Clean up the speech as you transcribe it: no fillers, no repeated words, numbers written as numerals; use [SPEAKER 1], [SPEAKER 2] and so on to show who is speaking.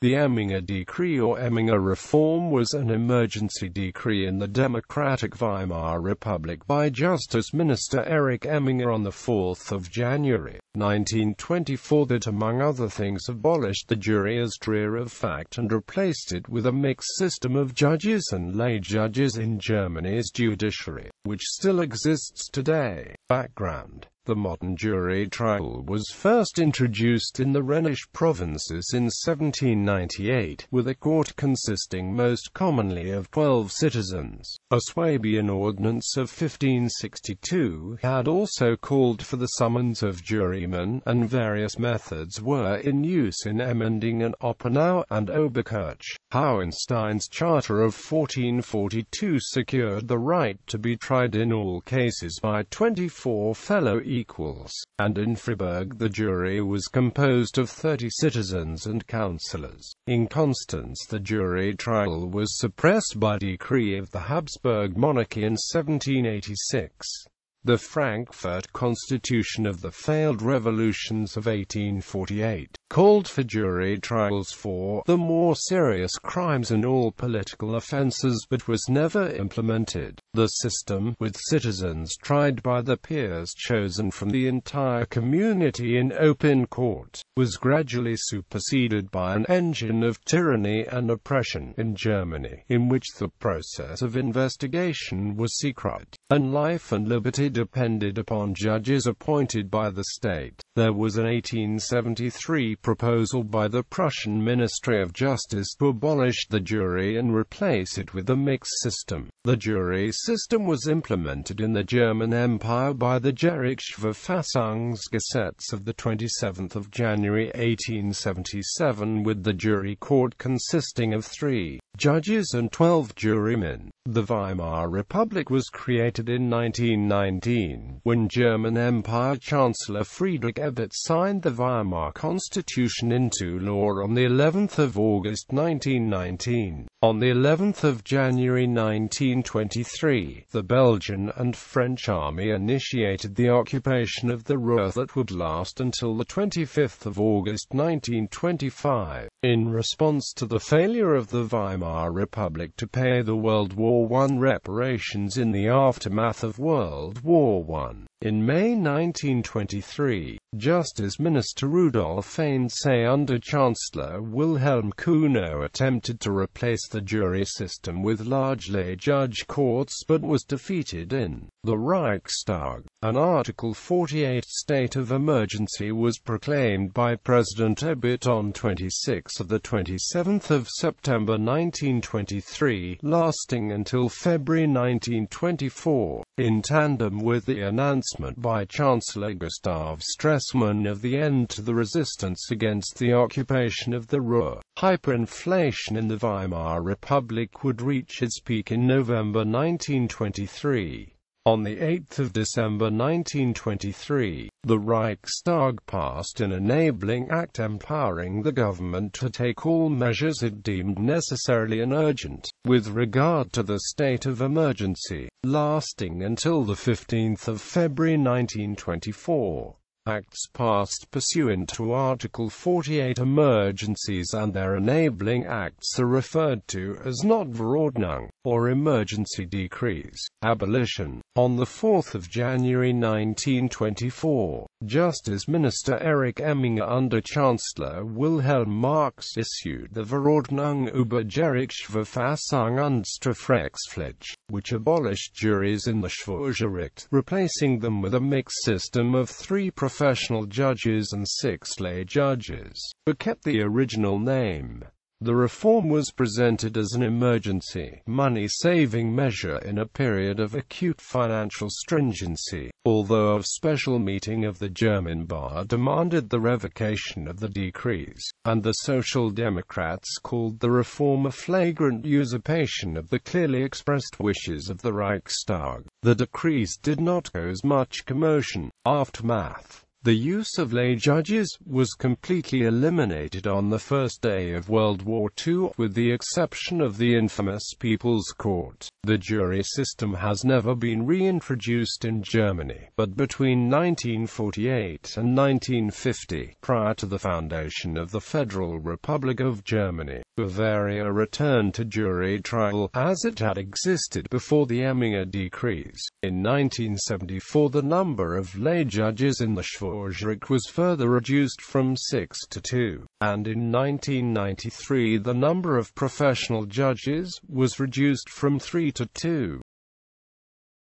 [SPEAKER 1] The Emminger Decree or Emminger Reform was an emergency decree in the democratic Weimar Republic by Justice Minister Erich Emminger on 4 January 1924 that, among other things, abolished the jury as trier of fact and replaced it with a mixed system of judges and lay judges in Germany's judiciary, which still exists today. Background: the modern jury trial was first introduced in the Rhenish provinces in 1798, with a court consisting most commonly of 12 citizens. A Swabian ordinance of 1562 had also called for the summons of jurymen, and various methods were in use in Emmendingen, Oppenau, and Oberkirch. Hohenstein's Charter of 1442 secured the right to be tried in all cases by 24 fellow equals, and in Freiburg the jury was composed of 30 citizens and councillors. In Constance the jury trial was suppressed by decree of the Habsburg monarchy in 1786. The Frankfurt Constitution of the failed revolutions of 1848 called for jury trials for the more serious crimes and all political offences, but was never implemented. The system, with citizens tried by the peers chosen from the entire community in open court, was gradually superseded by an engine of tyranny and oppression in Germany, in which the process of investigation was secret, and life and liberty depended upon judges appointed by the state. There was an 1873 proposal by the Prussian Ministry of Justice to abolish the jury and replace it with a mixed system. The jury system was implemented in the German Empire by the Gerichtsverfassungsgesetz of 27 January 1877, with the jury court consisting of 3 judges and 12 jurymen. The Weimar Republic was created in 1919, when German Empire Chancellor Friedrich Ebert signed the Weimar Constitution into law on the 11th of August 1919. On the 11th of January 1923, the Belgian and French army initiated the occupation of the Ruhr that would last until the 25th of August 1925. In response to the failure of the Weimar Republic to pay the World War I reparations in the aftermath of World War I, in May 1923, Justice Minister Rudolf Feinsay under Chancellor Wilhelm Kuno attempted to replace the jury system with large lay judge courts, but was defeated in the Reichstag. An Article 48 state of emergency was proclaimed by President Ebert on 27 September 1923, lasting until February 1924, in tandem with the announcement by Chancellor Gustav Stresemann of the end to the resistance against the occupation of the Ruhr. Hyperinflation in the Weimar Republic would reach its peak in November 1923. On 8 December 1923, the Reichstag passed an enabling act empowering the government to take all measures it deemed necessary and urgent, with regard to the state of emergency, lasting until 15 February 1924. Acts passed pursuant to Article 48 emergencies and their enabling acts are referred to as Notverordnung, or emergency decrees. Abolition. On 4 January 1924, Justice Minister Erich Emminger under Chancellor Wilhelm Marx issued the Verordnung über Gerichtsverfassung und Strafrechtspflege, which abolished juries in the Schwurgericht, replacing them with a mixed system of 3 professional judges and 6 lay judges, but kept the original name. The reform was presented as an emergency, money-saving measure in a period of acute financial stringency, although a special meeting of the German bar demanded the revocation of the decrees, and the Social Democrats called the reform a flagrant usurpation of the clearly expressed wishes of the Reichstag. The decrees did not cause much commotion. Aftermath. The use of lay judges was completely eliminated on the first day of World War II, with the exception of the infamous People's Court. The jury system has never been reintroduced in Germany, but between 1948 and 1950, prior to the foundation of the Federal Republic of Germany, Bavaria returned to jury trial, as it had existed before the Emminger Decrees. In 1974, the number of lay judges in the Schwurgericht was further reduced from 6 to 2, and in 1993 the number of professional judges was reduced from 3 to 2.